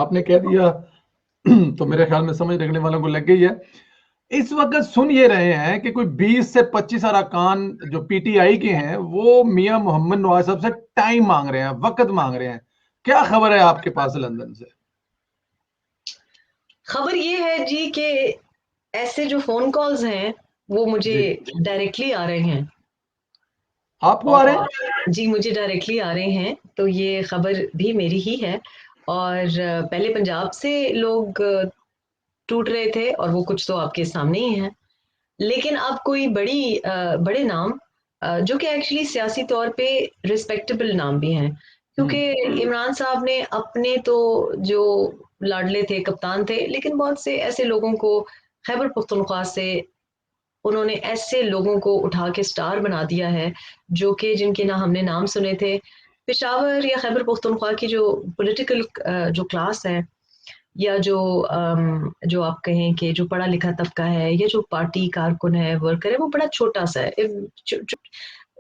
आपने कह दिया तो मेरे ख्याल में समझ रखने वालों को लग गई है। इस वक्त सुन ये रहे हैं कि कोई 20 से 25 अरकान जो पीटीआई के हैं वो मियां मोहम्मद नवाज साहब से टाइम मांग रहे हैं, वक्त मांग रहे हैं। क्या खबर है आपके पास लंदन से? खबर ये है जी कि ऐसे जो फोन कॉल्स हैं वो मुझे जी, डायरेक्टली आ रहे हैं। आपको आ रहे हैं? और जी मुझे डायरेक्टली आ रहे हैं, तो ये खबर भी मेरी ही है। और पहले पंजाब से लोग टूट रहे थे और वो कुछ तो आपके सामने ही हैं। लेकिन अब कोई बड़े नाम जो कि एक्चुअली सियासी तौर पे रिस्पेक्टेबल नाम भी हैं, क्योंकि इमरान साहब ने अपने तो जो लाडले थे, कप्तान थे, लेकिन बहुत से ऐसे लोगों को खैबर पख्तूनख्वा से उन्होंने ऐसे लोगों को उठा के स्टार बना दिया है जो कि जिनके ना हमने नाम सुने थे। पेशावर या खैबर पख्तूनख्वा की जो पॉलिटिकल जो क्लास है, या जो आप कहें कि जो पढ़ा लिखा तबका है, या जो पार्टी कारकुन है, वर्कर है, वो बड़ा छोटा सा है।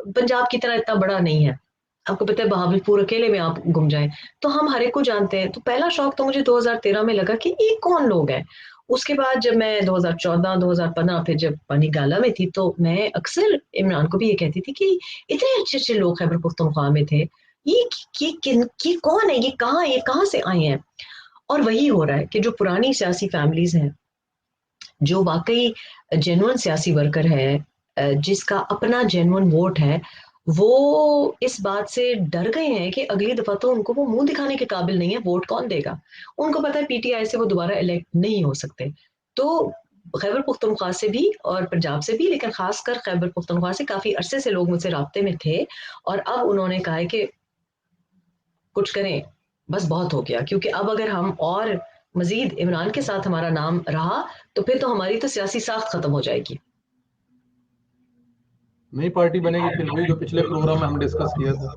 पंजाब की तरह इतना बड़ा नहीं है। आपको पता है बहावलपुर अकेले में आप घूम जाएं तो हम हर एक को जानते हैं। तो पहला शौक तो मुझे 2013 में लगा कि ये कौन लोग हैं। उसके बाद जब मैं 2014 2015 फिर जब पानी गाला में थी, तो मैं अक्सर इमरान को भी ये कहती थी कि इतने अच्छे अच्छे लोग खैबर पख्तूनख्वा में थे, ये कौन है, ये कहाँ से आए हैं। और वही हो रहा है कि जो पुरानी सियासी फैमिलीज हैं, जो वाकई जेन्युइन सियासी वर्कर है, जिसका अपना जेन्युइन वोट है, वो इस बात से डर गए हैं कि अगली दफा तो उनको वो मुंह दिखाने के काबिल नहीं है, वोट कौन देगा। उनको पता है पीटीआई से वो दोबारा इलेक्ट नहीं हो सकते। तो खैबर पख्तूनख्वा से भी और पंजाब से भी, लेकिन खासकर खैबर पख्तूनख्वा से काफी अरसे से लोग मुझसे राब्ते में थे। और अब उन्होंने कहा है कि कुछ करें, बस बहुत हो गया, क्योंकि अब अगर हम और मजीद इमरान के साथ हमारा नाम रहा तो फिर तो हमारी तो सियासी साख खत्म हो जाएगी। नई पार्टी बनेगी फिर वही जो पिछले प्रोग्राम में हम डिस्कस किया था।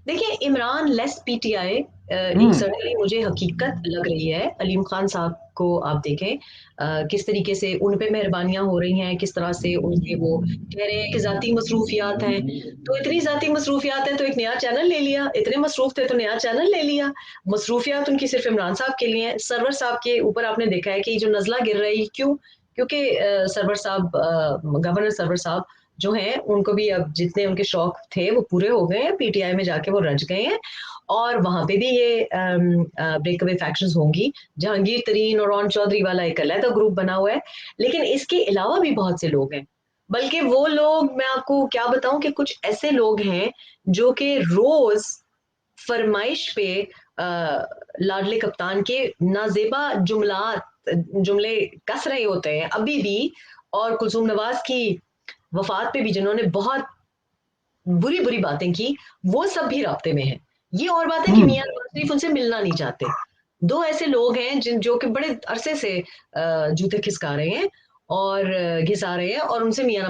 देखिए, इमरान लेस पीटीआई एक हम्म। सर्टनली मुझे हकीकत लग रही है। अलीम खान साहब को आप देखें, किस तरीके से उन पे मेहरबानियां हो रही हैं, किस तरह से उनके वो कह रहे हैं कि जाती मसरूफियात हैं। तो इतनी जाती मसरूफियात है तो एक नया चैनल ले लिया, इतने मसरूफ थे तो नया चैनल ले लिया। मसरूफियात उनकी सिर्फ इमरान साहब के लिए हैं। सरवर साहब के ऊपर आपने देखा है कि जो नजला गिर रही है, क्यों? क्योंकि सरवर साहब, गवर्नर सरवर साहब जो हैं, उनको भी अब जितने उनके शौक थे वो पूरे हो गए हैं, पीटीआई में जाके वो रच गए हैं। और वहां पे भी ये ब्रेकअवे फैक्शंस होंगी। जहांगीर तरीन और रॉन चौधरी वाला एक अलग ग्रुप बना हुआ है, लेकिन इसके अलावा भी बहुत से लोग हैं। बल्कि वो लोग, मैं आपको क्या बताऊं कि कुछ ऐसे लोग हैं जो कि रोज फरमाइश पे लाडले कप्तान के नाजेबा जुमले कस रहे होते हैं अभी भी। और कुलसूम नवाज की वफात पे भी जिन्होंने बहुत बुरी बुरी बातें की, वो सब भी राब्ते में हैं। ये और बात है कि हम्म। मियां नवाज शरीफ उनसे मिलना नहीं चाहते। दो ऐसे लोग हैं जिन जो कि बड़े अरसे से जूते खिसका रहे हैं और घिसा रहे हैं, और उनसे मियां